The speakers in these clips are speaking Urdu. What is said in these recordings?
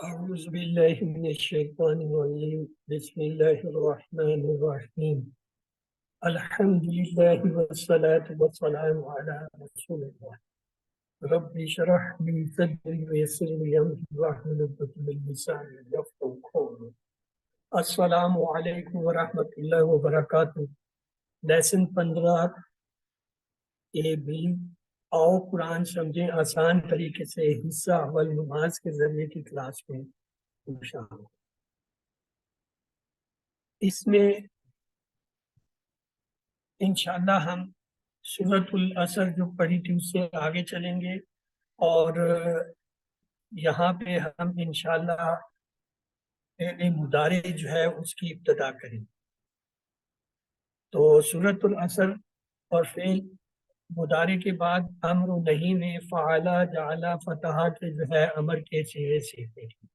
أعوذ بالله من الشيطان الرجيم بسم الله الرحمن الرحيم الحمد لله والصلاة والسلام على رسول الله رب اشرح لي صدري ويسر لي أمري واحلل عقدة من لساني يفقهوا قولي السلام علیکم ورحمۃ اللہ وبرکاتہ۔ لیسن 15 اے بی آؤ قرآن سمجھیں آسان طریقے سے حصہ اول نماز کے ذریعے کی کلاس میں خوش آمدید۔ اس میں انشاءاللہ ہم سورۃ العصر جو پڑھی تھی اس سے آگے چلیں گے، اور یہاں پہ ہم انشاءاللہ فعل مضارع جو ہے اس کی ابتدا کریں۔ تو سورۃ العصر اور فعل مضارع کے بعد امر و نہی میں فعلا جعلا فتح کے جو ہے امر کے صیغے سیکھیں گے۔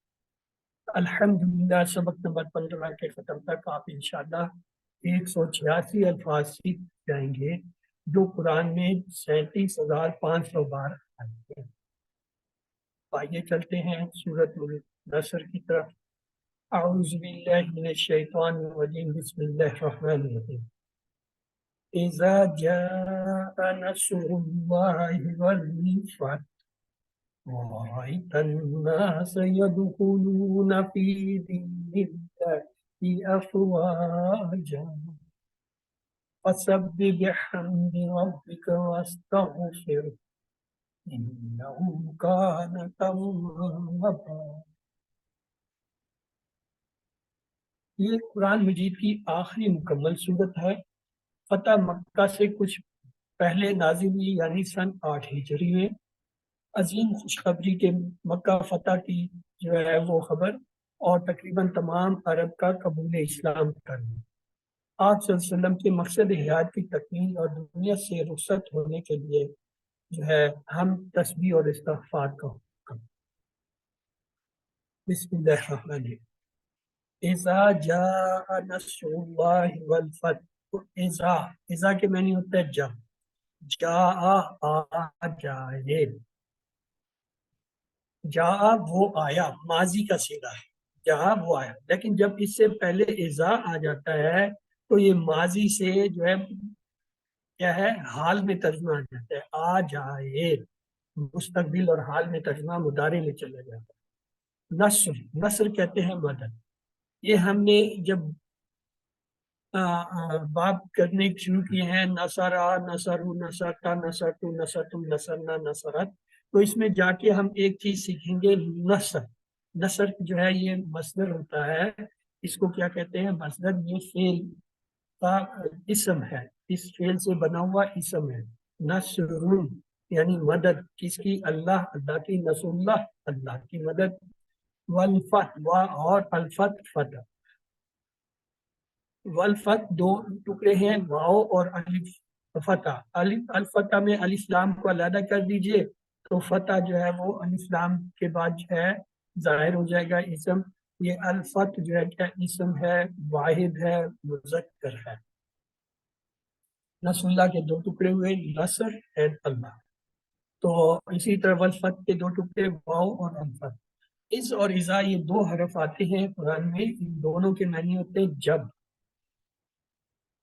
الحمدللہ سبق نمبر 15 کے ختم تک آپ انشاءاللہ 186 الفاظ سیکھ جائیں گے جو قرآن میں 37,500 بار آئے ہیں۔ آئیے چلتے ہیں سورۃ النصر کی طرف۔ اعوذ باللہ من الشیطان الرجیم بسم اللہ الرحمن الرحیم۔ اذا جاء نصر اللہ والفتح وَرَأَيْتَ النَّاسَ يَدْخُلُونَ فِي دِينِ اللَّهِ أَفْوَاجًا فَسَبِّحْ بِحَمْدِ رَبِّكَ وَاسْتَغْفِرْهُ إِنَّهُ كَانَ تَوَّابًا۔ یہ قرآن مجید کی آخری مکمل صورت ہے۔ فتح مکہ سے کچھ پہلے نازل ہوئی، یعنی سن 8 ہجری میں۔ عظیم خوشخبری کے مکہ فتح کی جو ہے وہ خبر، اور تقریباً تمام عرب کا قبول اسلام کرنا، آپ صلی اللہ علیہ وسلم کے مقصد حیات کی تکمیل اور دنیا سے رخصت ہونے کے لیے جو ہے ہم تسبیح اور استغفار کا حکم۔ بسم اللہ الرحمن الرحیم۔ اذا جاء نصر اللہ والفتح۔ تو اذا کے معنی ہوتا ہے جب، جاء آ جائے، جا وہ آیا، ماضی کا صیغہ ہے، جا وہ آیا۔ لیکن جب اس سے پہلے اذا آ جاتا ہے تو یہ ماضی سے جو ہے کیا ہے، حال میں ترجمہ آ جاتا ہے، آ جائے، مستقبل اور حال میں ترجمہ مضارع میں چلا جاتا ہے۔ نصر کہتے ہیں مدد۔ یہ ہم نے جب باب کرنے شروع کیے ہیں، نصرا، نصرو، نصرتا، نصرتو، نصرتم، نصرنا، نصرت، تو اس میں جا کے ہم ایک چیز سیکھیں گے، نصر۔ نصر جو ہے یہ مصدر ہوتا ہے، اس کو کیا کہتے ہیں، مصدر۔ یہ فعل کا اسم ہے، اس فعل سے بنا ہوا اسم ہے۔ نصر یعنی مدد، کس کی؟ اللہ کی، نصر اللہ کی مدد۔ والفتح اور الفتح فتح۔ والفتح دو ٹکڑے ہیں، واو اور الف فتح۔ الفتح میں الف لام کو علیحدہ کر دیجئے تو فتح جو ہے وہ الف لام کے بعد جو ہے ظاہر ہو جائے گا اسم۔ یہ الفتح جو ہے کیا اسم ہے، واحد ہے، مذکر ہے۔ نصر اللہ کے دو ٹکڑے ہوئے، نصر اینڈ اللہ۔ تو اسی طرح والفتح کے دو ٹکڑے، واو اور الفتح۔ اس اور اذا یہ دو حرف آتے ہیں قرآن میں، ان دونوں کے معنی ہوتے ہیں جب۔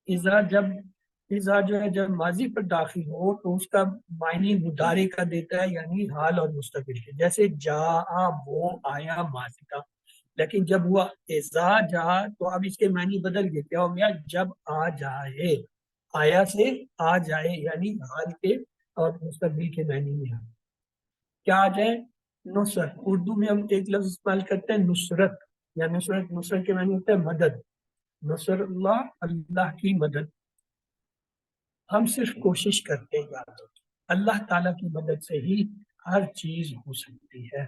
اذا جو ہے جب ماضی پر داخل ہو تو اس کا معنی مضارع کا دیتا ہے، یعنی حال اور مستقبل کے، جیسے جا وہ آیا ماضی کا۔ لیکن جب ہوا اذا جا تو اب اس کے معنی بدل گئے، کیا ہو گیا؟ جب آ جائے، آیا سے آ جائے، یعنی حال کے اور مستقبل کے معنی میں ہے۔ کیا آ جائے؟ نصرت۔ اردو میں ہم ایک لفظ استعمال کرتے ہیں نصرت، یا نصرت کے معنی ہوتا ہے مدد۔ نصر اللہ، اللہ کی مدد۔ ہم صرف کوشش کرتے ہیں یاد رکھیں، اللہ تعالیٰ کی مدد سے ہی ہر چیز ہو سکتی ہے۔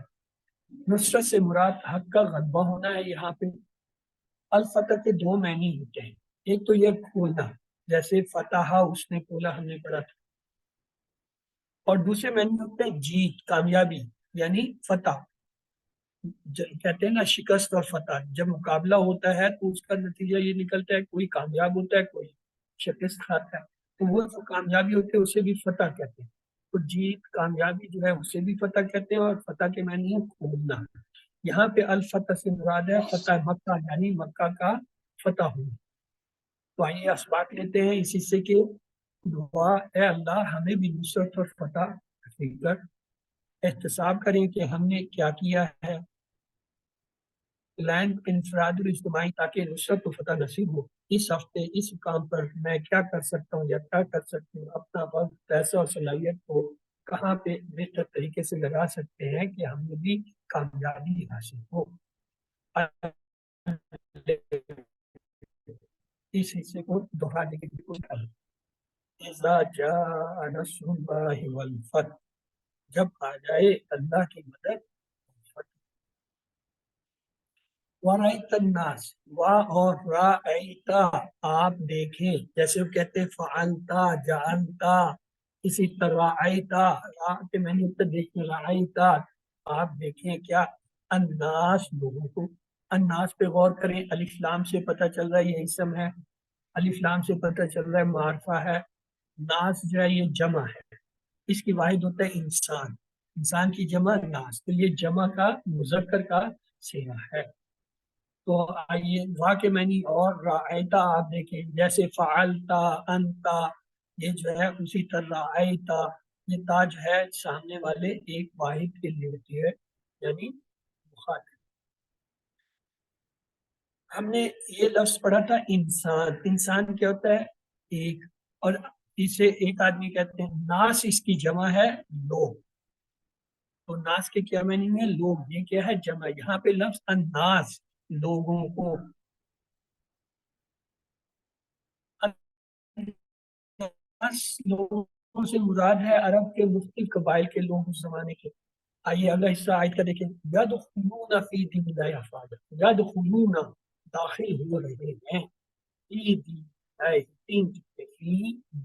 نصرت سے مراد حق کا غلبہ ہونا ہے یہاں پہ۔ الفتح کے دو معنی ہوتے ہیں، ایک تو یہ کھولنا، جیسے فتح اس نے کھولا، ہم نے پڑھا تھا، اور دوسرے معنی ہوتے ہیں جیت، کامیابی، یعنی فتح۔ کہتے ہیں نا شکست اور فتح، جب مقابلہ ہوتا ہے تو اس کا نتیجہ یہ نکلتا ہے، کوئی کامیاب ہوتا ہے، کوئی شکست کھاتا ہے۔ تو وہ جو کامیابی ہوتے ہیں اسے بھی فتح کہتے ہیں۔ تو جیت، کامیابی جو ہے اسے بھی فتح کہتے ہیں، اور فتح کے معنی ہے کھولنا۔ یہاں پہ الفتح سے مراد ہے فتح مکہ، یعنی مکہ کا فتح ہونا۔ تو آئیے اسباق لیتے ہیں اس حصے کے۔ دعا، اے اللہ ہمیں بھی نصرت اور فتح نصیب کر۔ احتساب کریں کہ ہم نے کیا کیا ہے، پلان انفراد اور اجتماعی، تاکہ نصرت و فتح نصیب ہو۔ اس ہفتے اس کام پر میں کیا کر سکتا ہوں یا کیا کر سکتی ہوں، اپنا وقت، پیسہ اور صلاحیت کو کہاں پہ بہتر طریقے سے لگا سکتے ہیں کہ ہمیں بھی کامیابی حاصل ہو۔ اس حصے کو دہرانے کی کوشش کریں۔ اذا جاء نصر اللہ والفتح، جب آ جائے اللہ کی مدد۔ وَرَأَيْتَ النَّاسَ، وا اور رأیتا آپ دیکھیں، جیسے وہ کہتے ہیں فعلتا جعلتا، اسی طرح رأیتا کہ میں نے دیکھیں رأیتا آپ دیکھیں کیا، الناس لوگوں کو۔ الناس پہ غور کریں، الف لام سے پتہ چل رہا ہے یہ اسم ہے، الف لام سے پتہ چل رہا ہے معرفہ ہے۔ ناس جو ہے یہ جمع ہے، اس کی واحد ہوتا ہے انسان، انسان کی جمع ناس، تو یہ جمع کا مذکر کا صیغہ ہے۔ تو آئیے وا کے معنی اور رأیتا آپ دیکھیں، جیسے فعلتا انتا، یہ جو ہے اسی طرح رأیتا، یہ تا جو ہے سامنے والے ایک واحد کے لیے ہوتی ہے، یعنی مخاطب۔ ہم نے یہ لفظ پڑھا تھا انسان، انسان کیا ہوتا ہے ایک، اور اسے ایک آدمی کہتے ہیں۔ ناس اس کی جمع ہے لوگ، تو ناس کے کیا معنی ہے لوگ، یہ کیا ہے جمع، یہاں پہ لفظ الناس لوگوں کو۔ الناس لوگوں سے مراد ہے عرب کے مختلف قبائل کے لوگ اس زمانے کے۔ آئیے اگلا حصہ آیت کا دیکھیں، یدخلون فی دین اللہ افواجا، یدخلون داخل ہو رہے ہیں، فی دین اللہ، دین فی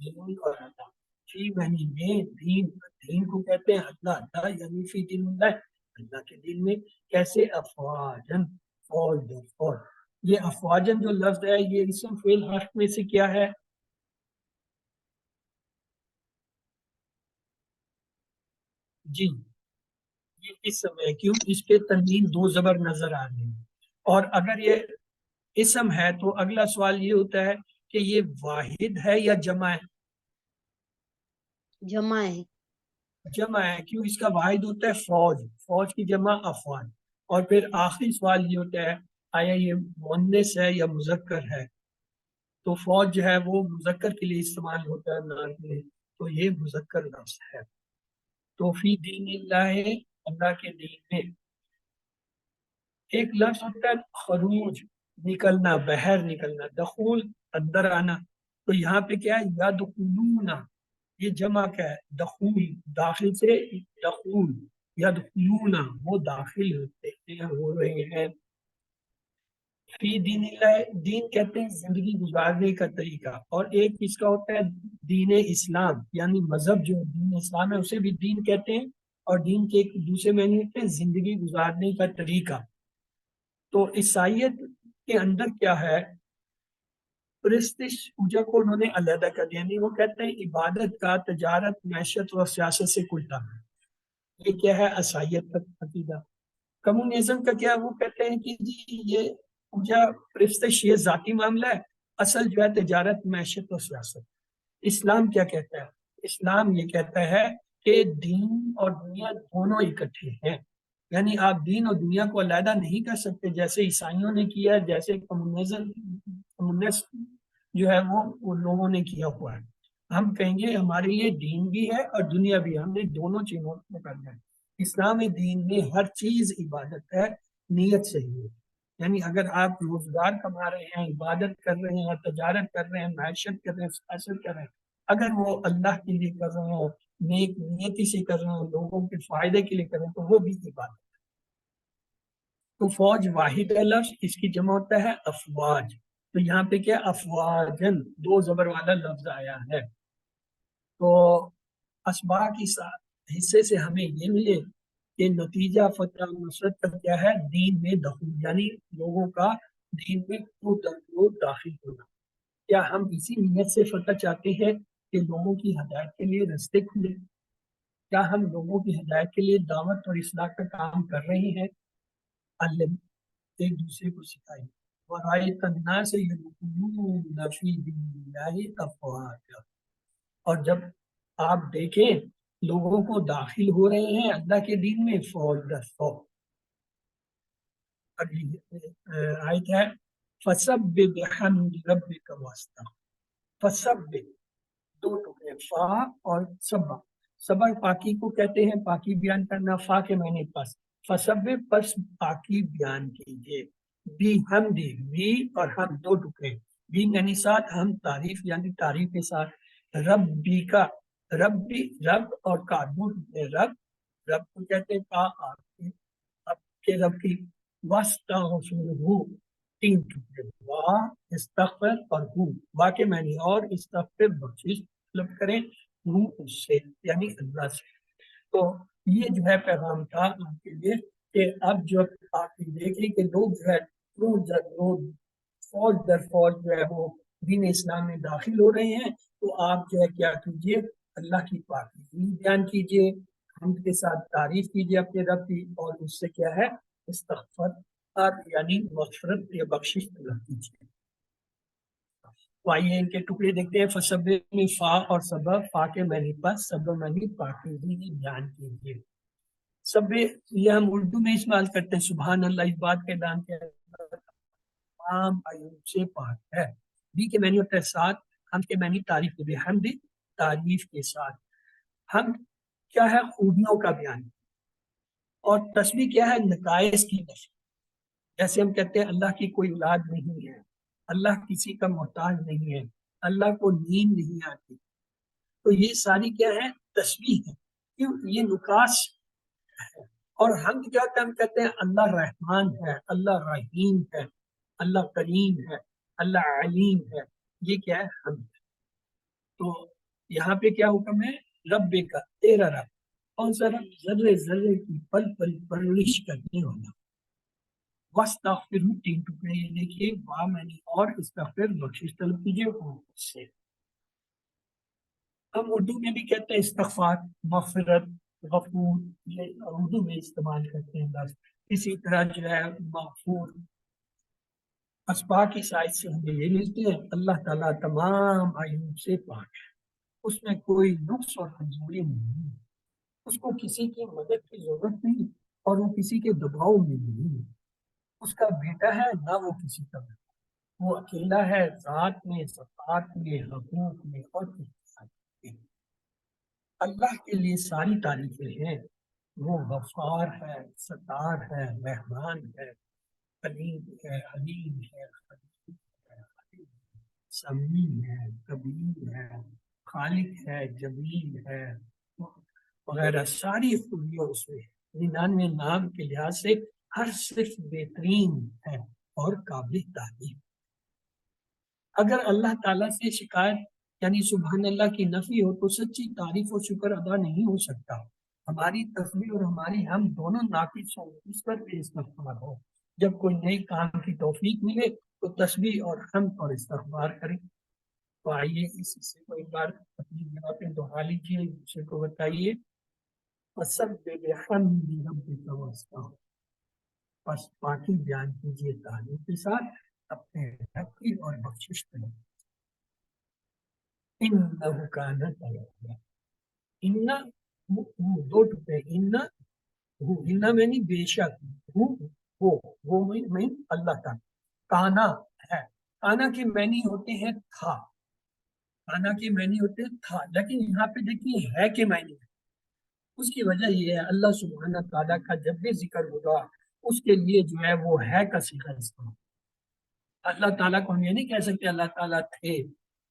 دین اور اللہ، فی معنی میں دین، دین کو کہتے ہیں اللہ، اللہ یعنی فی دین اللہ، اللہ کے دین میں۔ کیسے افواجن، فوج در فوج۔ یہ افواجن جو لفظ ہے یہ اسم فعل حرف میں سے کیا ہے؟ جی، یہ اسم ہے، کیوں؟ اس پہ تنوین دو زبر نظر آ رہی ہے، اور اگر یہ اسم ہے تو اگلا سوال یہ ہوتا ہے کہ یہ واحد ہے یا جمع ہے؟ جمع ہے، جمع ہے، کیوں؟ اس کا واحد ہوتا ہے فوج، فوج کی جمع افواج۔ اور پھر آخری سوال یہ ہوتا ہے آیا یہ مؤنث ہے یا مذکر ہے؟ تو فوج جو ہے وہ مذکر کے لیے استعمال ہوتا ہے نام میں، تو یہ مذکر لفظ ہے۔ تو فی دین اللہ، اللہ کے دین میں۔ ایک لفظ ہوتا ہے خروج، نکلنا، باہر نکلنا، دخول اندر آنا، تو یہاں پہ کیا ہے یدخلون، یہ جمع کیا ہے دخول، داخل سے دخول، یدخلون وہ داخل ہوتے ہیں، ہو رہے ہیں۔ فی دین اللہ، دین کہتے ہیں زندگی گزارنے کا طریقہ، اور ایک اس کا ہوتا ہے دین اسلام، یعنی مذہب جو دین اسلام ہے اسے بھی دین کہتے ہیں، اور دین کے ایک دوسرے معنی ہوتے ہیں زندگی گزارنے کا طریقہ۔ تو عیسائیت کے اندر کیا ہے، پرستش پوجا کو انہوں نے علیحدہ کر دیا، یعنی وہ کہتے ہیں عبادت کا تجارت، معیشت اور سیاست سے کوئی تعلق نہیں۔ یہ کیا ہے عیسائیت کا عقیدہ۔ کمیونزم کا کیا، وہ کہتے ہیں کہ جی یہ پوجا پرستش یہ ذاتی معاملہ ہے، اصل جو ہے تجارت، معیشت اور سیاست۔ اسلام کیا کہتا ہے؟ اسلام یہ کہتا ہے کہ دین اور دنیا دونوں اکٹھے ہیں، یعنی آپ دین اور دنیا کو علیحدہ نہیں کر سکتے، جیسے عیسائیوں نے کیا، جیسے کمیونسٹ جو ہے وہ لوگوں نے کیا ہوا ہے۔ ہم کہیں گے ہمارے لیے دین بھی ہے اور دنیا بھی ہے، ہم نے دونوں چیزوں کو کرنا ہے۔ اسلامی دین میں ہر چیز عبادت ہے، نیت صحیح ہے، یعنی اگر آپ روزگار کما رہے ہیں، عبادت کر رہے ہیں، تجارت کر رہے ہیں، معیشت کر رہے ہیں، سیاست کر رہے ہیں، اگر وہ اللہ کے لیے کر رہے ہیں، نیک نیتی سے کر رہے ہیں، لوگوں کے فائدے کے لیے کر رہے ہیں، تو وہ بھی عبادت۔ تو فوج واحد ہے لفظ، اس کی جمع ہوتا ہے افواج، تو یہاں پہ کیا افواجن دو زبر والا لفظ آیا ہے۔ تو اسباق کی حصے سے ہمیں یہ ملے کہ نتیجہ فتح نصرت کا کیا ہے، دین میں دخول، یعنی لوگوں کا دین میں داخل ہونا۔ کیا ہم اسی نیت سے فتح چاہتے ہیں کہ لوگوں کی ہدایت کے لیے رستے کھلے؟ کیا ہم لوگوں کی ہدایت کے لیے دعوت اور اصلاح کا کام کر رہے ہیں؟ علم، ایک دوسرے کو سکھائیے، وَرَأَيْتَ النَّاسَ يَدْخُلُونَ فِي دِينِ اللَّهِ أَفْوَاجًا، اور جب آپ دیکھیں لوگوں کو داخل ہو رہے ہیں اللہ کے دین میں فوج در فوج۔ اگلی آیت ہے فَسَبِّحْ بِحَمْدِ رَبِّكَ وَاسْتَغْفِرْ۔ فَسَبِّحْ، دو ٹکڑے فا اور سبا، سبا پاکی کو کہتے ہیں، پاکی بیان کرنا، فا کے معنی پس، فسبح پس پاکی بیان کیجئے، بی ہم دی، بی اور ہم دو ٹکڑے، بی یعنی ساتھ، ہم تعریف یعنی تعریف کے ساتھ، رب بی کا، رب بھی رب اور کا دو ٹکڑے، رب رب کو کہتے ہیں کا آپ کے رب کی، وَاسْتَغْفِرْہُ تین ٹکڑے، وا استغفر اور ہو، وا کے معنی اور استغفر بخشش طلب کریں، ہو اس سے یعنی اللہ سے۔ تو یہ جو ہے پیغام تھا آپ کے لیے کہ اب جو آپ دیکھیں کہ لوگ جو ہے فوج در فوج جو ہے وہ دین اسلام میں داخل ہو رہے ہیں، تو آپ جو ہے کیا کیجئے، اللہ کی پاکی بیان کیجئے، حمد کے ساتھ تعریف کیجئے اپنے رب کی، اور اس سے کیا ہے استغفر یعنی مغفرت یا بخشش طلب کیجیے۔ تو آئیے ان کے ٹکڑے دیکھتے ہیں، فسب میں فا اور سبب، فا کے معنی پس، سبب معنی پاکیزگی بیان کیجیے۔ سب یہ ہم اردو میں استعمال کرتے ہیں، سبحان اللہ، اس بات کے اعلان کے تمام عیوب سے پاک ہے۔ بھی کے معنی ہوتا ہے ساتھ، ہم کے معنی تعریف کے، حمد تعریف کے ساتھ، ہم کیا ہے خوبیوں کا بیان، اور تسبیح کیا ہے نقائص کی نفی، جیسے ہم کہتے ہیں اللہ کی کوئی اولاد نہیں ہے، اللہ کسی کا محتاج نہیں ہے، اللہ کو نیند نہیں آتی، تو یہ ساری کیا ہے تسبیح ہے، کیوں یہ نقاص ہے۔ اور ہم کیا کہتے ہیں اللہ رحمان ہے، اللہ رحیم ہے، اللہ کریم ہے، اللہ علیم ہے، یہ کیا ہے حمد۔ تو یہاں پہ کیا حکم ہے، رب کا، تیرا رب، کون سا رب، ذرے ذرے کی پل پل پرورش کرنے والا، وَاسْتَغْفِرْ تین ٹکڑے یہ دیکھیے، وا معنی اور استغفر بخشش طلب کیجیے اس سے۔ ہم اردو میں بھی کہتے ہیں استغفار، مغفرت، غفور، یہ اردو میں استعمال کرتے ہیں لفظ۔ اسی طرح جو ہے مغفور، اسباق کی سائز سے ہمیں یہ ملتے ہیں، اللہ تعالیٰ تمام عیوب سے پاک ہے، اس میں کوئی نقص اور کمزوری نہیں ہے، اس کو کسی کی مدد کی ضرورت نہیں، اور وہ کسی کے دباؤ میں نہیں ہے، اس کا بیٹا ہے نہ وہ کسی کا بیٹا، وہ اکیلا ہے ذات میں، صفات میں، حقوق میں، اور اللہ کے لیے ساری تعریفیں ہیں، وہ غفار ہے، ستار ہے، مہمان ہے، علیم ہے، حلیم ہے، خبیر ہے، سمیع ہے، کبیر ہے، خالق ہے، جمیل ہے وغیرہ، ساری خوبیاں اس میں 99 نام کے لحاظ سے ہر صرف بہترین ہے اور قابل تعریف۔ اگر اللہ تعالیٰ سے شکایت یعنی سبحان اللہ کی نفی ہو تو سچی تعریف و شکر ادا نہیں ہو سکتا، ہماری تسبیح اور ہماری ہم دونوں ناقص ہوں، اس پر بھی استغفار ہو، جب کوئی نئے کام کی توفیق ملے تو تسبیح اور حمد اور استغفار کریں۔ تو آئیے اس حصے کو ایک بار اپنی جگہ پہ دوہرا لیجیے، ایک دوسرے کو بتائیے، فَسَبِّحْ بِحَمْدِ رَبِّكَ وَاسْتَغْفِرْ، بس پاکی بیان کیجیے تعریف کے ساتھ اپنے رب کی اور بخشش کریں۔ انہ کان توابا، ان دو ٹکڑے، ان میں نہیں بے شک، وہ میں اللہ کا، کانا ہے، کانا کے معنی ہوتے ہیں تھا، کانا کے معنی ہوتے ہیں تھا، لیکن یہاں پہ دیکھیے ہے کے معنی ہے، اس کی وجہ یہ ہے اللہ سبحانہ تعالیٰ کا جب بھی ذکر ہوگا اس کے لیے جو ہے وہ ہے کا صیغہ استعمال، اللہ تعالیٰ کو ہم یہ نہیں کہہ سکتے اللہ تعالیٰ تھے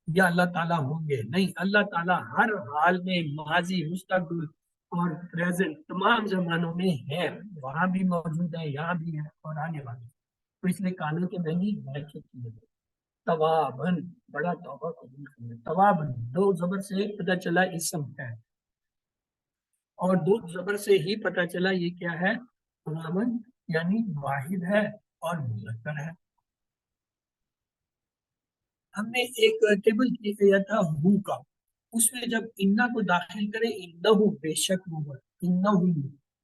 یا اللہ تعالیٰ ہوں گے، نہیں، اللہ تعالیٰ ہر حال میں ماضی، مستقبل اور پریزنٹ تمام زمانوں میں ہے، وہاں بھی موجود ہے، یہاں بھی ہے اور آنے والے، تو اس لیے کانوں کے معنی ہے کے کیے گئے۔ توابن، بڑا توبہ قبول کرنا، توابن دو زبر سے پتہ چلا اسم ہے، اور دو زبر سے ہی پتہ چلا یہ کیا ہے، توابن یعنی واحد ہے اور مذکر ہے۔ ہم نے ایک ٹیبل کیا تھا ہو کا، اس میں جب انا کو داخل کرے انہو بے شک وہ انہو،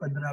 15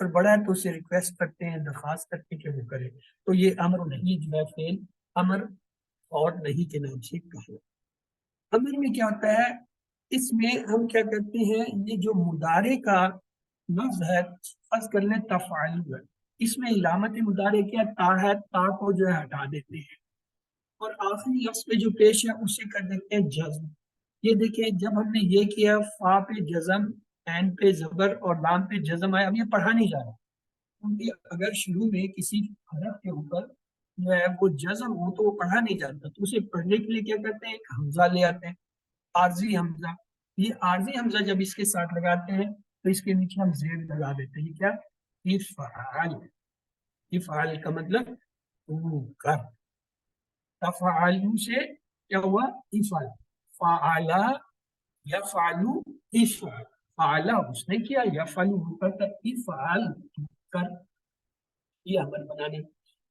اور بڑا ہے تو اسے ریکویسٹ کرتے ہیں، درخواست کرتے ہیں کہ وہ کرے. تو یہ امر نہیں جو ہے فعل امر اور نہیں کے نام سے کہا. امر میں کیا ہوتا ہے، اس میں ہم کیا کرتے ہیں، یہ جو مضارع کا لفظ ہے، فرض کر لیں تفعل ہے، اس میں علامت مضارع کیا تا ہے، تا کو جو ہے ہٹا دیتے ہیں اور آخری لفظ پہ جو پیش ہے اسے کر دیتے ہیں جزم. یہ دیکھیں جب ہم نے یہ کیا فا پہ جزم، عین پہ زبر اور لام پہ جزم آیا. اب یہ پڑھا نہیں جا رہا کیونکہ اگر شروع میں کسی حرف کے اوپر جو ہے وہ جزم ہو تو وہ پڑھا نہیں جاتا، تو اسے پڑھنے کے لیے کیا کرتے ہیں، ایک حمزہ لے آتے ہیں، عارضی حمزہ. یہ عارضی حمزہ جب اس کے ساتھ لگاتے ہیں تو اس کے نیچے ہم زیر لگا دیتے ہیں. یہ کیا، افعال. افعال کا مطلب تو کر. تفعلو سے کیا ہوا، افعل. فعلا یفعلو افعل. فعلا اس نے کیا، یفعلو وہ کرتا، افعل کر. یہ عمل بنانے.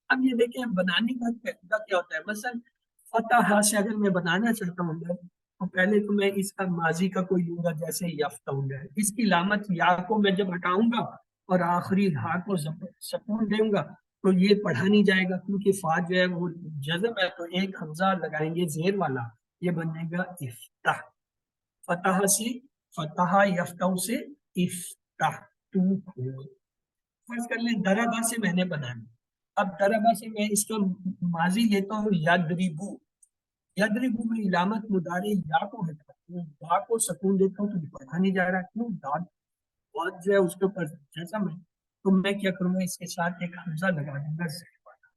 اب یہ دیکھیں بنانے کا قاعدہ کیا ہوتا ہے. مثلا فتح سے اگر میں بنانا چاہتا ہوں تو پہلے تو میں اس کا ماضی کا کوئی لوں گا، جیسے یفتح ہوں گا، اس کی علامت یا کو میں جب ہٹاؤں گا اور آخری ہا کو سکون دوں گا تو یہ پڑھا نہیں جائے گا کیونکہ فا جو ہے وہ جزم ہے، تو ایک حمزہ لگائیں گے زیر والا، یہ بنے گا افتح. فتح سے فتح، یفتح سے افتح تو کھول. فرض کر لیں دربا سے میں نے بنانا. اب دربا سے میں اس کا ماضی لیتا ہوں یدربو. یدربو میں علامت مضارع یا کو ہٹاتا ہوں، با کو سکون دیتا ہوں تو یہ پڑھا نہیں جا رہا. کیوں، داد بات جو ہے اس کے اوپر جزم ہے، تو میں کیا کروں گا، اس کے ساتھ ایک حمزہ لگا دوں گا زیر والا.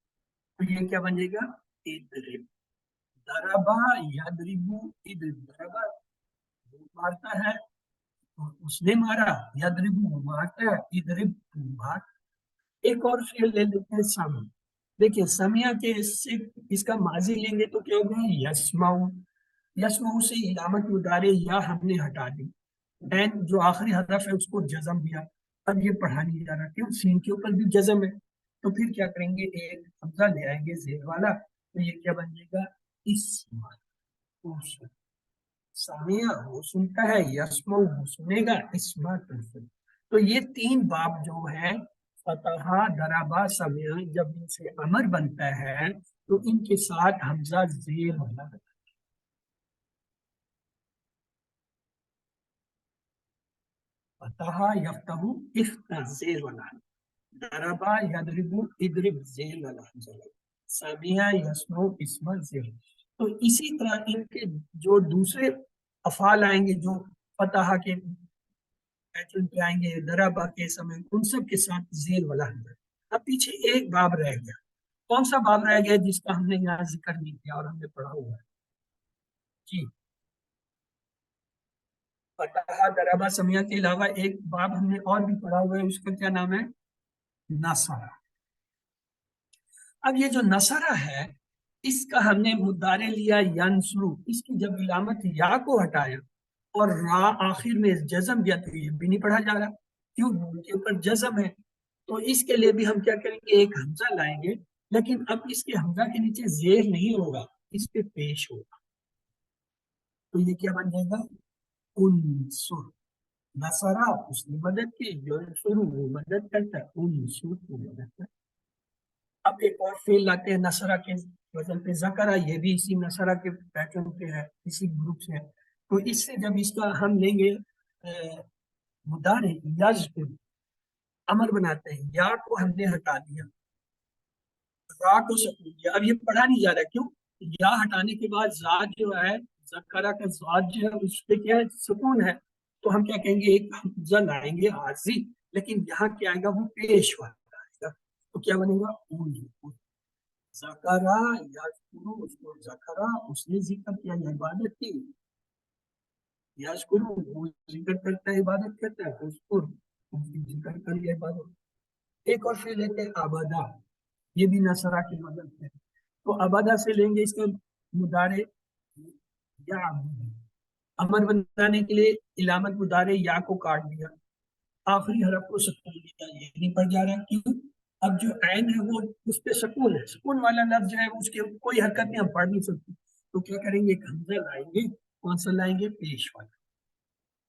تو یہ کیا بنے گا، ادرب. دربا یدربو ادرب. دربا وہ مارتا ہے، اس نے مارا، یدربو وہ مارتا ہے، ادرب تو مار. ایک اور فعل لے لیتے ہیں سامع. دیکھیں سمیع کے اس کا ماضی لیں گے تو کیا ہوگا، یسمعو. یسمعو سے علامت مضارع یا ہم نے ہٹا دی، این جو آخری حرف ہے اس کو جزم دیا. اب یہ پڑھا نہیں جا رہا، کیوں، سین کے اوپر بھی جزم ہے. تو پھر کیا کریں گے، ایک حمزہ لے آئیں گے زیر والا، تو یہ کیا بن جائے گا، اسمع. سامع وہ سنتا ہے، یسمعو وہ سنے گا، اسمع تو سن. تو یہ تین باب جو ہے فتح، دربا، سمیع، جب ان سے امر بنتا ہے تو ان کے ساتھ حمزہ زیر والا بنتا ہے. فتح یفتح افتح زیر والا، دربا یضرب اضرب زیر والا حمزہ، سمیع یسمع اسمع زیر. تو اسی طرح ان کے جو دوسرے افعال آئیں گے جو فتح کے پیٹرن پہ آئیں گے، دربا کے سمے، ان سب کے ساتھ زیر والا حمزہ. اب پیچھے ایک باب رہ گیا. کون سا باب رہ گیا جس کا ہم نے یہاں ذکر نہیں کیا اور ہم نے پڑھا ہوا ہے، جی فتح، دربا، سمیع کے علاوہ ایک باب ہم نے اور بھی پڑھا ہوا ہے، اس کا کیا نام ہے، نصرہ. اب یہ جو نصرہ ہے اس کا ہم نے مضارع لیا ینصرو. اس کی جب علامت یا کو ہٹایا اور را آخر میں جزم دیا تو یہ بھی نہیں پڑھا جا رہا، کیوں، نون کے اوپر جزم ہے. تو اس کے لیے بھی ہم کیا کریں گے، ایک حمزہ لائیں گے، لیکن اب اس کے حمزہ کے نیچے زیر نہیں ہوگا، اس پہ پیش ہوگا. تو یہ کیا بن جائے گا، انصر. نصرہ اس نے مدد کی، ینصر وہ مدد کرتا ہے، انصر وہ مدد کرتا ہے. اب ایک اور فعل لاتے ہیں نصرہ کے وزن پہ، ذکرہ، یہ بھی اسی نصرہ کے پیٹرن پہ ہے، اسی گروپ سے ہے. تو اس سے جب اس کا ہم لیں گے مضارع یذکر، امر بناتے ہیں، یا کو ہم نے ہٹا دیا، را کو سکون دیا. اب یہ پڑھا نہیں جا رہا، کیوں، یا ہٹانے کے بعد ذات جو ہے، ذکرہ کا ذات جو ہے اس پہ کیا ہے، سکون ہے. تو ہم کیا کہیں گے، ایک حمزہ لائیں گے عارضی، لیکن یہاں کیا آئے گا، وہ پیش والا آئے گا. تو کیا بنے گا، ذکرہ یذکرو، اس کو ذکرہ اس نے ذکر کیا، یہ عبادت کی. یذکرو وہ ذکر کرتا ہے، عبادت کرتا ہے، اذکر ذکر کر یہ عبادت. ایک اور فعل لیتے ہیں عبادہ، یہ بھی نصرہ کی مدد ہے. تو عبادہ سے لیں گے اس کا مضارع یا امر بنانے کے لیے علامت مضارع یا کو کاٹ دیا، آخری حرف کو سکون دیا، یہ نہیں پڑھ جا رہا، کیوں، اب جو عین ہے وہ اس پہ سکون ہے، سکون والا لفظ جو ہے اس کے کوئی حرکت نہیں، ہم پڑھ نہیں سکتے. تو کیا کریں گے، ایک حمزہ لائیں گے، کون سا لائیں گے، پیش والا.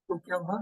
تو کیا ہوا،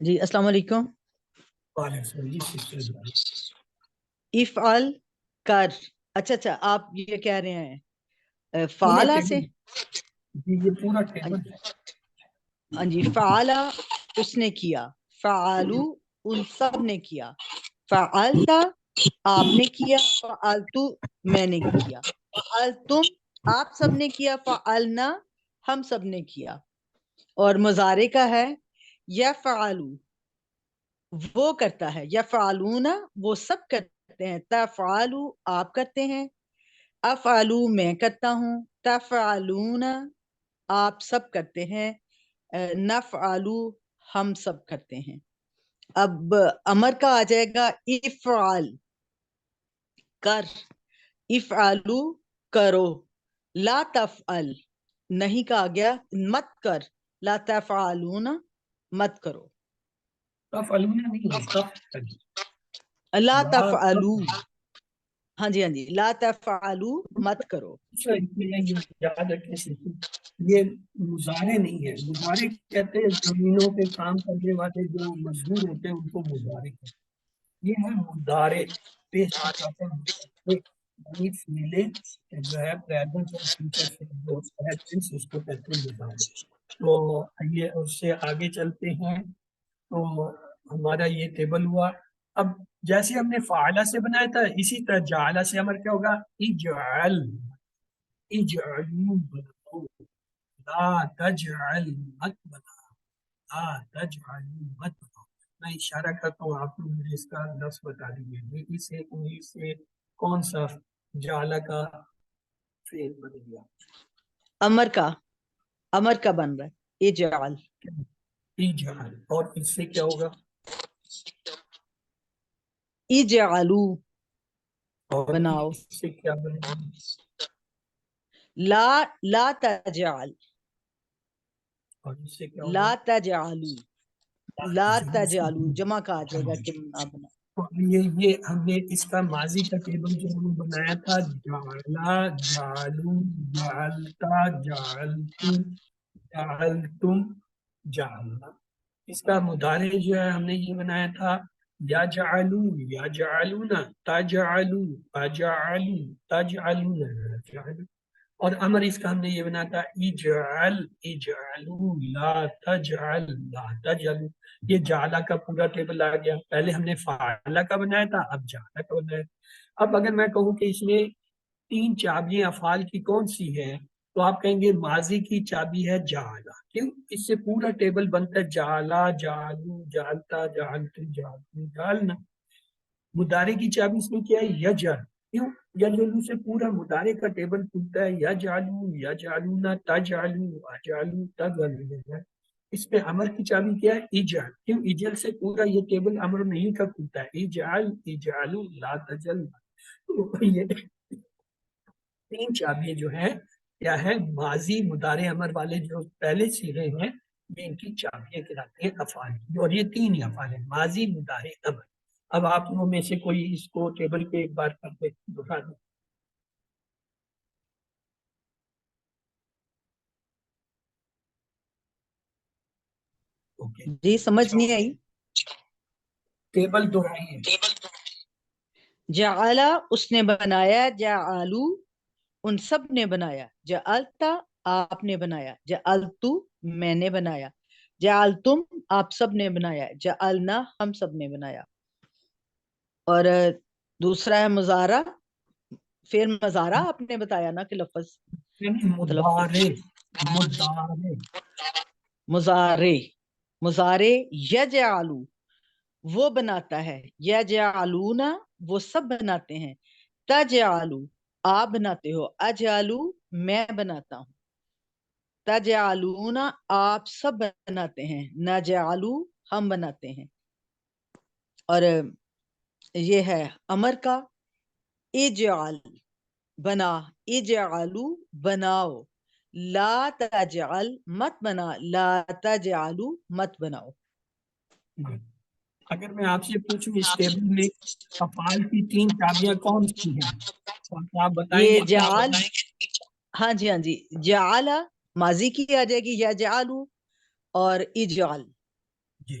جی السلام علیکم. افعل کر. اچھا آپ یہ کہہ رہے ہیں فعلا سے. یہ پورا ٹیبل ہے. ہاں جی. فعلا اس نے کیا، فعلو ان سب نے کیا، فعلتا آپ نے کیا، فعلتو میں نے کیا، فعلتم آپ سب نے کیا، فعلنا ہم سب نے کیا. اور مضارع کا ہے یفعلو وہ کرتا ہے، یفعلون وہ سب کرتے ہیں، تفعلو آپ کرتے ہیں، افعلو میں کرتا ہوں، تفعلون آپ سب کرتے ہیں، نفعلو ہم سب کرتے ہیں. اب امر کا آ جائے گا افعل کر، افعلو کرو، لا تفعل نہیں کہا گیا مت کر، لا تفعلون مت کرو، تفعلون نہیں ہے، لا لا تفعلو ہاں جی لا تفعلو مت کرو. یہ یاد رکھنے سے یہ مضارع نہیں ہے. مضارع کہتے ہیں زمینوں پہ کام کرنے والے جو مزدور ہوتے ہیں ان کو مضارع کہتے ہیں. یہ ہے مضارع جو ہے پریزنٹ اور فیوچر سے جو ہے ٹینس اس کو کہتے ہیں مضارع. تو یہ اس سے آگے چلتے ہیں. تو ہمارا یہ ٹیبل ہوا. اب جیسے ہم نے فعلہ سے بنایا تھا اسی طرح جعلہ سے امر کیا ہوگا؟ اجعل، اجعلوا بناؤ، لا تجعل مت بناؤ، لا تجعلوا مت بناؤ. میں اشارہ کرتا ہوں آپ لوگ مجھے اس کا لفظ بتا دیجیے انگلش سے کون سا جعلہ کا فعل بن گیا؟ امر کا بن رہا ہے اجعل. اجعل. اور اس سے کیا ہوگا؟ اجعلو اور بناؤ، اس سے کیا بنے گا؟ لا تجعل، اور اس سے کیا لا ہوگا؟ تجعلو، لا تجعلو جمع کا آ جائے گا کہ نہ بنا. یہ ہم نے اس کا ماضی کا ٹیبل جو ہم نے بنایا تھا جعلا، جعلو، جعلتا، جعلتو، جعلتم، جعلنا. اس کا مضارع جو ہے ہم نے یہ بنایا تھا یجعلو، یجعلون، تجعلو، تجعلو، تجعلون، یجعلو. اور امر اس کا ہم نے یہ بنایا تھا اجعل، اجعلو، لا تجعل، لا تجعلو. یہ جعلہ کا پورا ٹیبل آ گیا. پہلے ہم نے فعلہ کا بنایا تھا، اب جعلہ کا بنایا. اب اگر میں کہوں کہ اس میں 3 چابیاں افعال کی کون سی ہیں تو آپ کہیں گے ماضی کی چابی ہے جعلہ. کیوں؟ اس سے پورا ٹیبل بنتا ہے جعلہ، جعلو، جعلتا، جعلتم، جعلتم، جعلنا. مضارع کی چابی اس میں کیا ہے؟ یجعل. کیوں؟ یجعلو سے پورا مضارع کا ٹیبل کھلتا ہے. یجعلو، یجعلون، تجعلو، اجعلو، تجعلون. اس پہ امر کی چابی کیا ہے؟ اجعل. کیوں؟ اجعل سے پورا یہ ٹیبل امر نہیں کا کھلتا ہے. اجعل، اجعلو، لا تجعل. یہ 3 چابیاں جو ہیں کیا ہے؟ ماضی مضارع امر والے جو پہلے صیغے ہیں یہ ان کی چابیاں کہلاتی ہیں افعال کی. اور یہ 3 ہی افعال ہیں، ماضی مضارع امر. اب آپ لوگوں میں سے کوئی اس کو ٹیبل پہ ایک بار کر کے دکھا دیں. جی سمجھ نہیں آئی. ٹیبل دہرائیے. جعلا اس نے بنایا، جعلو ان سب نے بنایا، جعلتا آپ نے بنایا، جعلتو میں نے بنایا، جعلتم آپ سب نے بنایا، جعلنا ہم سب نے بنایا. اور دوسرا ہے مضارع. پھر مضارع آپ نے بتایا نا کہ لفظ مضارع، مضارع، مضارع، مضارع یجعلو وہ بناتا ہے، یجعلون وہ سب بناتے ہیں، تجعلو آپ بناتے ہو، اجعلو میں بناتا ہوں، تجعلون آپ سب بناتے ہیں، نجعلو ہم بناتے ہیں. اور یہ ہے امر کا اجعل بنا، اجعلو بناؤ، لا تجعل مت بنا، لا تجعلو مت بناؤ. اگر میں آپ سے پوچھوں اس ٹیبل میں افعال کی 3 چابیاں کون سی ہیں تو آپ بتائیں یہ گے کیا؟ جعل، ہاں جی جعل ماضی کی آ جائے گی یجعلو، اور اجعل. جی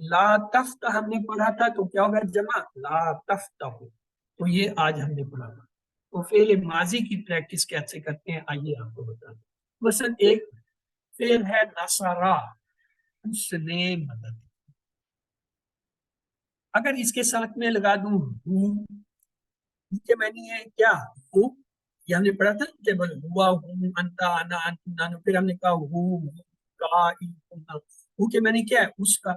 لا تفتح ہم نے پڑھا تھا تو کیا ہوگا جمع لا تفتح، تو یہ آج ہم نے پڑھا تھا. تو فعل ماضی کی پریکٹس کیسے کرتے ہیں آئیے آپ کو بتا دیں. مثلا ایک فعل ہے نصرہ، اس نے مدد. اگر اس کے ساتھ میں لگا دوں ہو، نیچے میں نے ہے کیا ہو، یہ ہم نے پڑھا تھا جب ہوا ہوں انتا انا انتم نانو، پھر ہم نے کہا ہو کا ہو کے میں نے کیا ہے اس کا.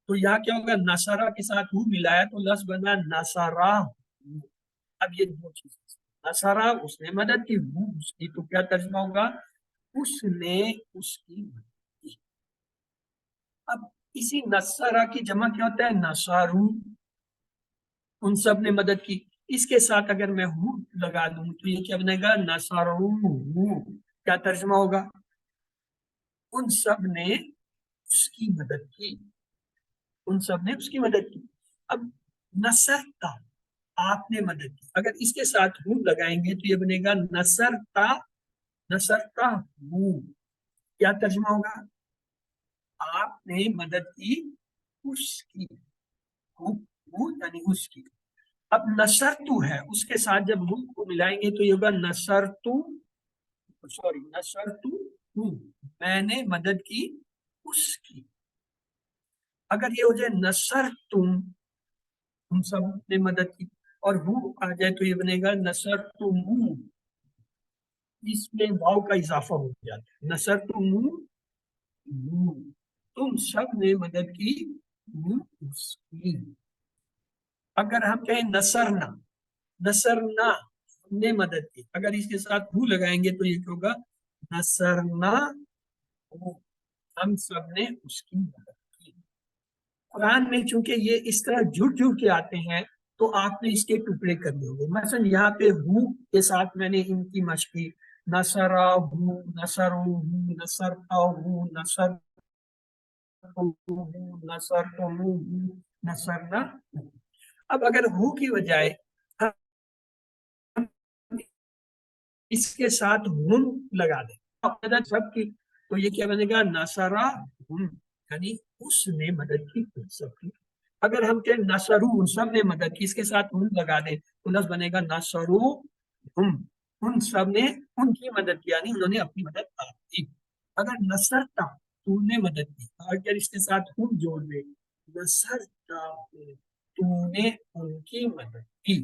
تو یہاں کیا ہوگا نصرہ کے ساتھ ہو ملایا تو لفظ بنا نصرہ. اب یہ دو چیزیں، نصرہ اس نے مدد کی، ہو اس کی، تو کیا ترجمہ ہوگا اس نے اس کی مدد کی. اب اسی نصرہ کی جمع کیا ہوتا ہے نصارو، ان سب نے مدد کی. اس کے ساتھ اگر میں ہو لگا دوں تو یہ کیا بنے گا نصارو، کیا ترجمہ ہوگا ان سب نے اس کی مدد کی، ان سب نے اس کی مدد کی. اب نصرتا آپ نے مدد کی، اگر اس کے ساتھ ہو لگائیں گے تو یہ بنے گا نصرتا، نصرتا ہو، کیا ترجمہ ہوگا آپ نے مدد کی اس کی، ہو یعنی اس کی. اب نصرتو ہے، اس کے ساتھ جب ہو کو ملائیں گے تو یہ ہوگا نصرتو، سوری نصرتو ہو، میں نے مدد کی اس کی. اگر یہ ہو جائے نصر تم، ہم سب نے مدد کی، اور ہو آ جائے تو یہ بنے گا نصر تم، اس میں واو کا اضافہ ہو جاتا ہے، نصر تم، تم سب نے مدد کی اس کی. اگر ہم کہیں نصرنا، نصرنا ہم نے مدد کی، اگر اس کے ساتھ ہو لگائیں گے تو یہ کیا ہوگا نصرنا ہم سب نے اس کی مدد کی. قرآن میں چونکہ یہ اس طرح جڑ جڑ کے آتے ہیں تو آپ نے اس کے ٹکڑے کرنے ہوں گے. مثلا یہاں پہ ہو کے ساتھ میں نے ان کی مشق کی، نصرا ہو، نصرو ہو، نصرتا ہو، نصر نصرتمو، نصرنا. اب اگر ہو کی بجائے اس کے ساتھ ہم لگا دیں سب کی تو یہ کیا بنے گا نصرا ہم، یعنی اس نے مدد کی ان سب کی. اگر ہم کہیں نصرو ان سب نے مدد کی، اس کے ساتھ ہم لگا دیں تو لفظ بنے گا نصرو ہم، ان سب نے ان کی مدد کی، یعنی انہوں نے اپنی مدد کی. اگر نصرتا تو نے مدد کی، اگر اس کے ساتھ ہم جوڑ دیں نصرتا تو نے ان کی مدد کی.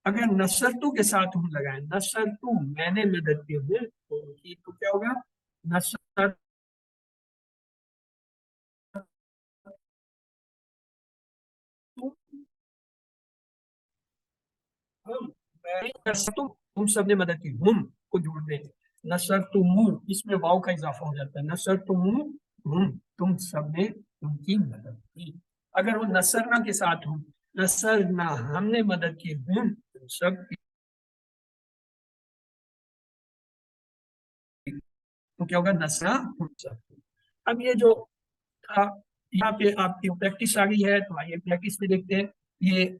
اگر نصرتو کے ساتھ ہم لگائیں نصرتو میں نے مدد کی ہوں تو ان کی، تو کیا ہوگا نصر تم سب نے مدد کی، ہم کو جوڑ دیں نصرتمو، اس میں واو کا اضافہ ہو جاتا ہے نصرتمو ہم، تم سب نے ان کی مدد کی. اگر وہ نصرنا کے ساتھ ہوں نصرنا ہم نے مدد کی ہم تم سب کی، تو کیا ہوگا نصرا ہم سب کی. اب یہ جو تھا یہاں پہ آپ کی پریکٹس آ گئی ہے تو آئیے پریکٹس میں دیکھتے ہیں. یہ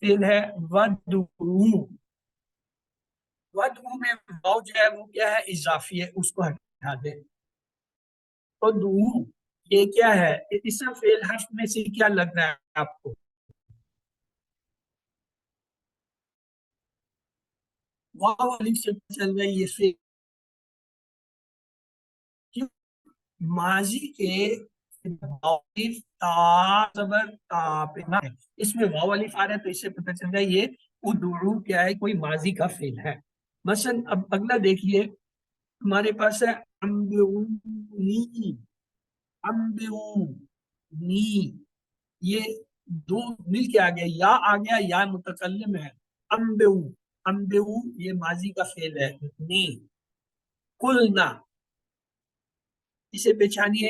فعل ہے ودعو، ودعو میں واو جو ہے وہ کیا ہے اضافی ہے، اس کو ہٹا دیں. ودعو یہ کیا ہے اسم فعل حرف میں سے کیا لگ رہا ہے آپ کو واو الف سے چل رہی ہے فعل ماضی کے اس میں واو الف آ رہا ہے تو اس سے پتہ چل رہا ہے یہ ادعو کیا ہے کوئی ماضی کا فعل ہے. مثلا اب اگلا دیکھیے ہمارے پاس ہے انبئونی، انبئونی، یہ دو مل کے آ گیا، یا آ گیا یا متکلم ہے. انبئو، انبئو یہ ماضی کا فعل ہے. نی قلنا اسے پہچانیے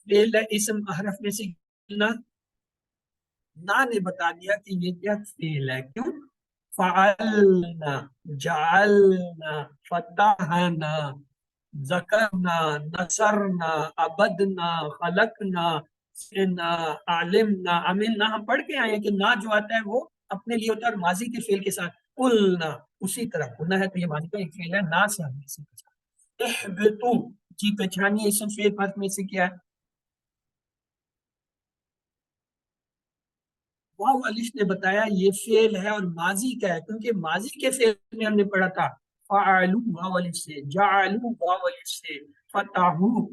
فعل ہے اسم حرف میں سے نا نے بتا دیا کہ یہ کیا فعل ہے. کیوں فعلنا، جعلنا، فتحنا، ذکرنا، نصرنا، عبدنا، خلقنا، سنا، علمنا، عملنا. ہم پڑھ کے آئے ہیں کہ نا جو آتا ہے وہ اپنے لیے ہوتا ہے اور ماضی کے فعل کے ساتھ قلنا اسی طرح قلنا ہے تو یہ ماضی کا ایک فعل ہے. نا سے ہم نے اسے پہچانا. احبطوا جی پہچانیے اسم فعل حرف میں سے کیا ہے واو الف نے بتایا یہ فعل ہے اور ماضی کا ہے، کیونکہ ماضی کے فعل میں ہم نے پڑھا تھا فعلوا واو الف سے، جعلوا واو الف سے، فتحوا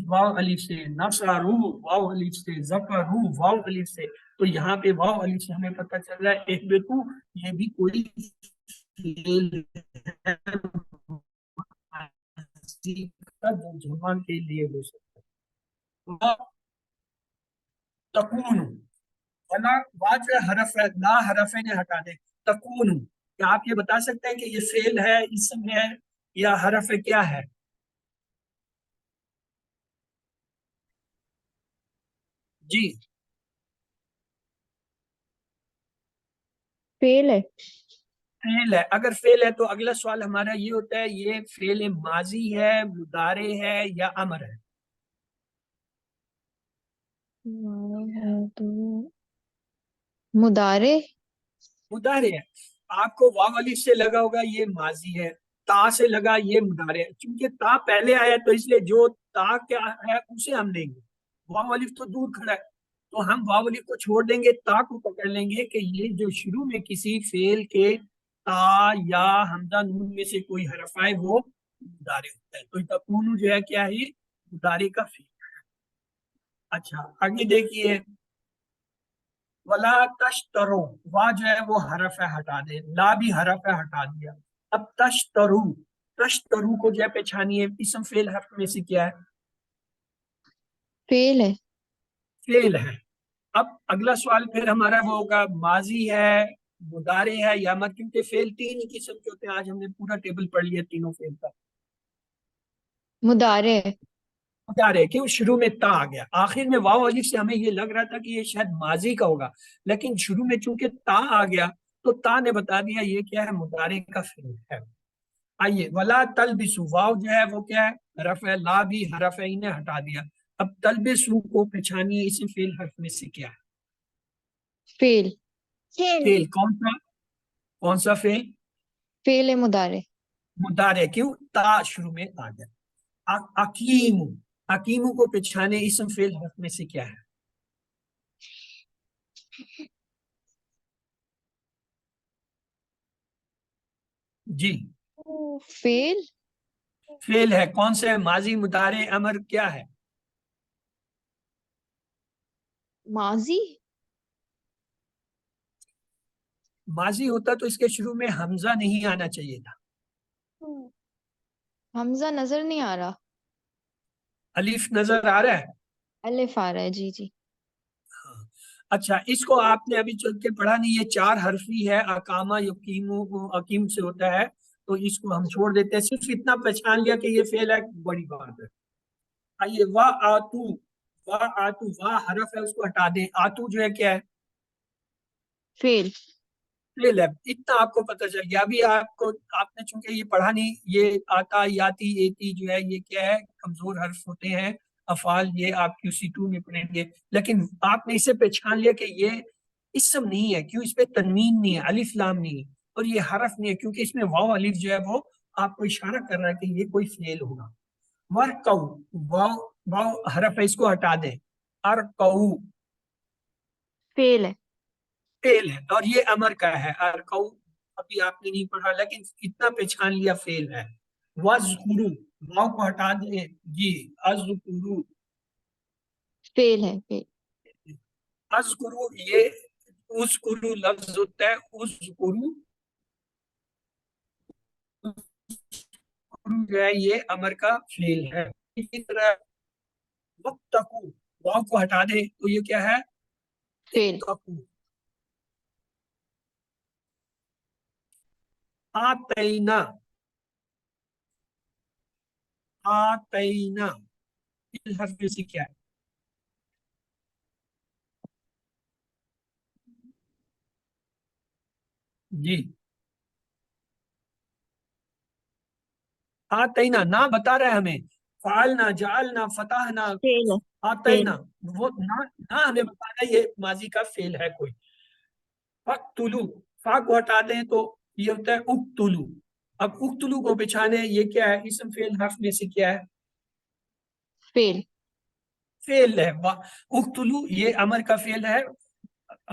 واو الف سے، نصروا واو الف سے، ذکروا واو الف سے. تو یہاں پہ واو الف سے ہمیں پتہ چل رہا ہے اہبتوا یہ بھی کوئی فعل ہے ماضی کا جو جمع کے لیے ہو سکتا ہے. تکون ولا بعد سے حرف ہے، لا حرف نے ہٹا دے. تکون کیا آپ یہ بتا سکتے ہیں کہ یہ فعل ہے، اسم ہے یا حرف ہے، کیا ہے؟ جی فیل ہے. فعل ہے. اگر فعل ہے تو اگلا سوال ہمارا یہ ہوتا ہے یہ فعل ماضی ہے، مضارع ہے یا امر ہے؟ تو مضارع. مضارع ہے. آپ کو واو الف سے لگا ہوگا یہ ماضی ہے، تا سے لگا یہ مضارع ہے. چونکہ تا پہلے آیا تو اس لیے جو تا کیا ہے اسے ہم لیں گے، واو الف تو دور کھڑا ہے تو ہم واو الف کو چھوڑ دیں گے، تا کو پکڑ لیں گے کہ یہ جو شروع میں کسی فعل کے تا یا حمزہ نون میں سے کوئی حرف آئے وہ مضارع ہوتا ہے. تو تکون جو ہے کیا ہے یہ مضارع کا فعل. اچھا آگے دیکھیے ولا تشترو، وا جو ہے وہ حرف ہے ہٹا دے، لا بھی حرف ہے ہٹا دیا. اب تشترو، تشترو کو جو ہے پہچانیے اسم فعل حرف میں سے کیا ہے؟ فیل ہے. فعل ہے. اب اگلا سوال پھر ہمارا وہ ہوگا ماضی ہے، مضارع ہے یا امر، کیونکہ فعل تین ہی قسم کے ہوتے ہیں. آج ہم نے پورا ٹیبل پڑھ لیا تینوں فعل کا. مضارع ہے. مضارع کیوں شروع میں تا آ گیا، آخر میں واو الف سے ہمیں یہ لگ رہا تھا کہ یہ شاید ماضی کا ہوگا، لیکن شروع میں چونکہ تا آ گیا تو تا نے بتا دیا یہ کیا ہے مضارع کا فعل ہے. آئیے ولا تلبسو، واو جو ہے وہ کیا ہے حرف ہے، لا بھی حرف ہے، انہیں ہٹا دیا. اب تلبسو کو پہچانیے اسم فعل حرف میں سے کیا ہے؟ فیل. فعل کون سا فعل؟ فیل ہے مضارع. مضارع کیوں تا شروع میں آ گیا. حکیم، حکیموں کو پہچانے اسم فعل حرف میں سے کیا ہے؟ جی فیل. فعل ہے. کون سے ماضی مضارع امر کیا ہے؟ ماضی. ماضی ہوتا تو اس کے شروع میں حمزہ نہیں آنا چاہیے تھا. حمزہ نظر نہیں آ رہا. الف نظر آ رہا ہے؟ الف آ رہا ہے. جی جی. اچھا اس کو آپ نے ابھی چل کے پڑھا نہیں، یہ چار حرفی ہے، اقامہ یقیمو عقیم سے ہوتا ہے، تو اس کو ہم چھوڑ دیتے ہیں. صرف اتنا پہچان لیا کہ یہ فعل ہے، بڑی بات ہے. آئیے وا آتو، وا آتو، وا حرف ہے اس کو ہٹا دیں. آتو جو ہے کیا ہے؟ فیل. فعل ہے. اتنا آپ کو پتہ چل گیا. ابھی آپ نے چونکہ یہ پڑھا نہیں، یہ آتا یاتی ایتی جو ہے یہ کیا ہے کمزور حرف ہوتے ہیں افعال، یہ آپ QC2 میں پڑھیں گے. لیکن آپ نے اسے پہچان لیا کہ یہ اسم نہیں ہے، کیوں اس پہ تنوین نہیں ہے، الف لام نہیں ہے، اور یہ حرف نہیں ہے کیونکہ اس میں واو الف جو ہے وہ آپ کو اشارہ کر رہا ہے کہ یہ کوئی فعل ہوگا. ورقو، واو واو حرف ہے اس کو ہٹا دیں. ارقو فیل ہے. فعل ہے اور یہ امر کا ہے. ارقو ابھی آپ نے نہیں پڑھا لیکن اتنا پہچان لیا فعل ہے. وذکرو، واو کو ہٹا دیں. جی اذکرو، فیل ہے. فیل. اذکرو یہ اذکرو لفظ ہوتا ہے. اذکرو جو ہے یہ امر کا فعل ہے. اسی طرح واتقو، واو کو ہٹا دیں تو یہ کیا ہے؟ فیل. اتقو. آتینا، آتینا اس حرف میں سے کیا ہے؟ جی آتینا نہ بتا رہا ہے ہمیں، فعلنا جعلنا فتحنا فیل ہے. آتینا، وہ نہ ہمیں بتا رہا ہے یہ ماضی کا فعل ہے کوئی. فقتلو، فا کو ہٹا دیں تو یہ ہوتا ہے اقتلو. اب اقتلو کو بچھانے یہ کیا ہے اسم فعل حرف میں سے کیا ہے؟ فیل. فعل ہے. اقتلو یہ امر کا فعل ہے،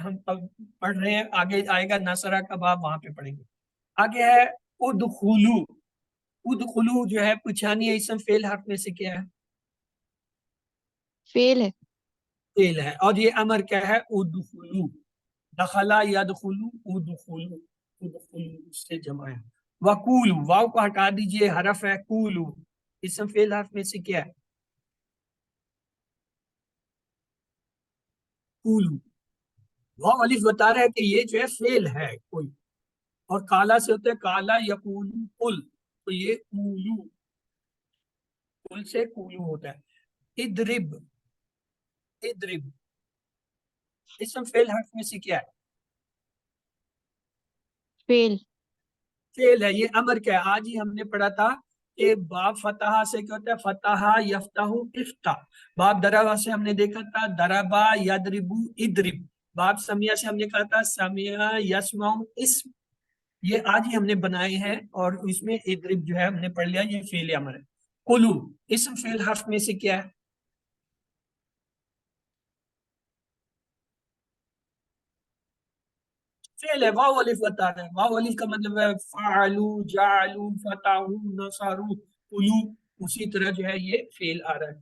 ہم اب پڑھ رہے ہیں، آگے آئے گا نصرہ کا باب، وہاں پہ پڑھیں گے. آگے ہے ادخلو. ادخلو جو ہے پچھانی اسم فعل حرف میں سے کیا ہے؟ فیل ہے. فعل ہے. اور یہ امر کیا ہے؟ ادخلو. دخلا یدخلو ادخلو. ادخلو اس سے جمع ہے. وقولو، واو کو ہٹا دیجئے، حرف ہے. قولو اسم فعل حرف میں سے کیا ہے؟ قولو. واو الف بتا رہا ہے کہ یہ جو ہے فعل ہے کوئی، اور کالا سے ہوتا ہے کالا یقول قل، تو یہ قولو، قل سے قولو ہوتا ہے. ادرب. ادرب اسم فعل حرف میں سے کیا ہے؟ فیل. فعل ہے. یہ امر کیا ہے؟ آج ہی ہم نے پڑھا تھا کہ باب فتح سے کیا ہوتا ہے؟ فتح یفتح افتح. باب دربا سے ہم نے دیکھا تھا دربا یدربو ادرب. باب سمیہ سے ہم نے کہا تھا سمیہ یسمع اسم. یہ آج ہی ہم نے بنائے ہیں، اور اس میں ادرب جو ہے ہم نے پڑھ لیا، یہ فعل امر ہے. قلو اسم فعل حرف میں سے کیا ہے؟ فعل ہے. واو الف بتا رہے ہیں. واو الف کا مطلب ہے فعلو جعلو فتحو نصرو قلو. اسی طرح جو ہے یہ فعل آ رہا ہے.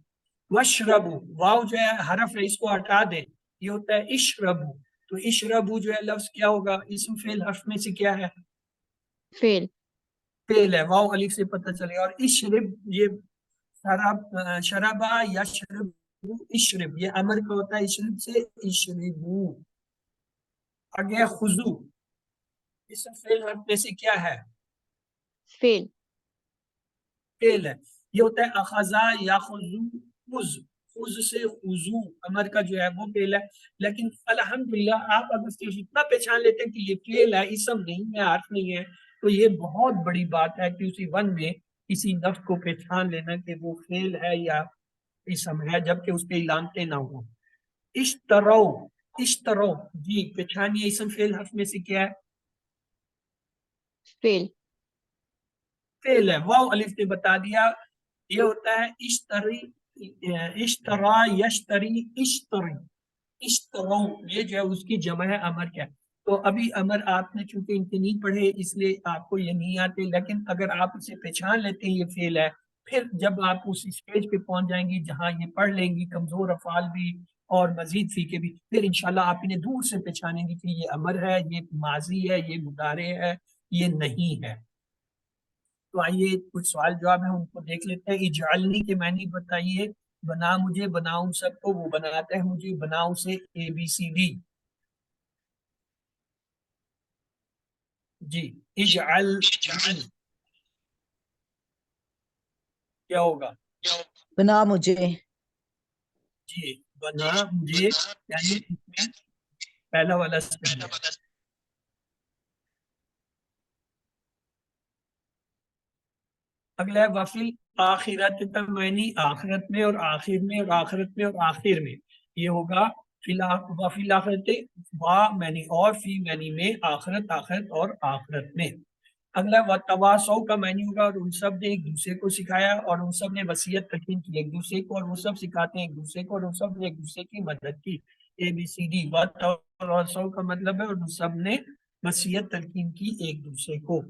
وشربو، واو جو ہے حرف ہے، اس کو ہٹا دیں، یہ ہوتا ہے اشربو. تو اشربو جو ہے لفظ کیا ہوگا؟ اسم فعل حرف میں سے کیا ہے؟ فیل. فعل ہے. واو الف سے پتہ چلے گا. اور اشرب یہ شرابا یا شربو اشرب، یہ امر کا ہوتا ہے اشرب سے اشربو. آگے خضو اسم فعل حرف میں سے کیا ہے؟ فیل. فعل ہے. یہ ہوتا ہے اخذا یا خذو خذ. خذ سے خذو امر کا جو ہے وہ فعل ہے. لیکن الحمدللہ آپ اگر صرف اتنا پہچان لیتے ہیں کہ یہ فعل ہے، اسم نہیں ہے، حرف نہیں ہے، تو یہ بہت بڑی بات ہے کہ اسی ون میں کسی لفظ کو پہچان لینا کہ وہ فعل ہے یا اسم ہے، جبکہ اس پہ علامتیں نہ ہوں. اشترو. اشترو جی پہچانیے اسم فعل حرف میں سے کیا ہے؟ فیل. فعل ہے. واو الف نے بتا دیا. یہ ہوتا ہے اشتری. اشترا یشتری اشتری. اشترو یہ جو ہے اس کی جمع ہے امر کیا ہے. تو ابھی امر آپ نے چونکہ ان کے نہیں پڑھے اس لیے آپ کو یہ نہیں آتے، لیکن اگر آپ اسے پہچان لیتے ہیں یہ فعل ہے، پھر جب آپ اس اسٹیج پہ پہنچ جائیں گی جہاں یہ پڑھ لیں گی کمزور افعال بھی اور مزید فیقے بھی، پھر انشاءاللہ آپ انہیں دور سے پہچانیں گے کہ یہ امر ہے، یہ ماضی ہے، یہ مضارع ہے، یہ نہیں ہے. تو آئیے کچھ سوال جواب ہے ان کو دیکھ لیتے ہیں. اجعلنی کے معنی بتائیے. بنا مجھے، بناؤں سب کو، وہ بناتا ہے مجھے، بناؤں سے ABCD. جی اجعل کیا ہوگا؟ بنا مجھے. جی بنا مجھے یعنی اس میں پہلا والا صحیح ہے. اگلا ہے وفیل آخرت کا معنی آخرت میں اور آخر میں اور آخرت میں اور آخر میں. یہ ہوگا وفیل آخرت وا معنی اور، فی معنی میں، آخرت آخرت اور آخرت میں. اگلا وتواصوا کا معنی ہوگا اور ان سب نے ایک دوسرے کو سکھایا، اور ان سب نے وصیت تلقین کی ایک دوسرے کو، اور وہ سب سکھاتے ہیں ایک دوسرے کو، اور ان سب نے ایک دوسرے کی مدد کی. ABCD. وتواصوا کا مطلب ہے اور ان سب نے وصیت تلقین کی ایک دوسرے کو.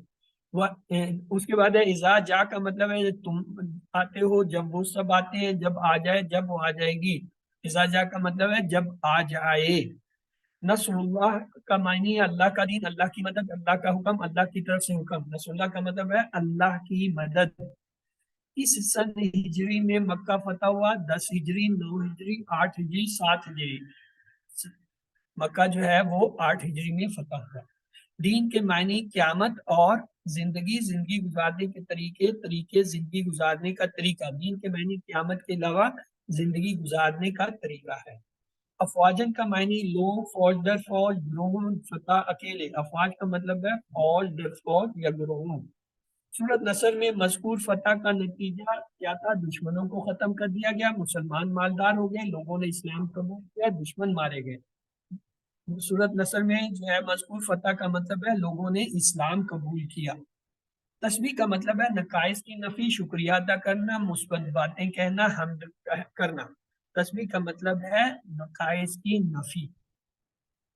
اس کے بعد ہے اذا جا کا مطلب ہے تم آتے ہو، جب وہ سب آتے ہیں، جب آ جائے، جب وہ آ جائے گی. اذا جا کا مطلب ہے جب آ جائے. نصر اللہ کا معنی ہے اللہ کا دین، اللہ کی مدد، اللہ کا حکم، اللہ کی طرف سے حکم. نصر اللہ کا مطلب ہے اللہ کی مدد. اس سن ہجری میں مکہ فتح ہوا. 10 ہجری، 9 ہجری، 8 ہجری، 7 ہجری. مکہ جو ہے وہ 8 ہجری میں فتح ہوا. دین کے معنی قیامت اور زندگی، زندگی گزارنے کے طریقے زندگی گزارنے کا طریقہ. دین کے معنی قیامت کے علاوہ زندگی گزارنے کا طریقہ ہے. افواجن کا معنی لوگ، فوج در فوج، گروہ، فتح اکیلے. افواج کا مطلب ہے فوج در فوج یا گروہ. سورت نصر میں مذکور فتح کا نتیجہ کیا تھا؟ دشمنوں کو ختم کر دیا گیا، مسلمان مالدار ہو گئے، لوگوں نے اسلام قبول کیا، دشمن مارے گئے. سورت نصر میں جو ہے مذکور فتح کا مطلب ہے لوگوں نے اسلام قبول کیا. تسبیح کا مطلب ہے نقائص کی نفی، شکریہ ادا کرنا، مثبت باتیں کہنا، حمد کرنا. تسبیح کا مطلب ہے نقائص کی نفی.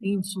300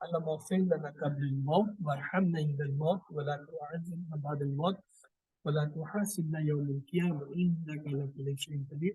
اللهم اغفر لنا قبل الموت وارحمنا عند الموت ولا تعذبنا بعد الموت ولا تحاسبنا يوم القيامة إنك على كل شيء قدير।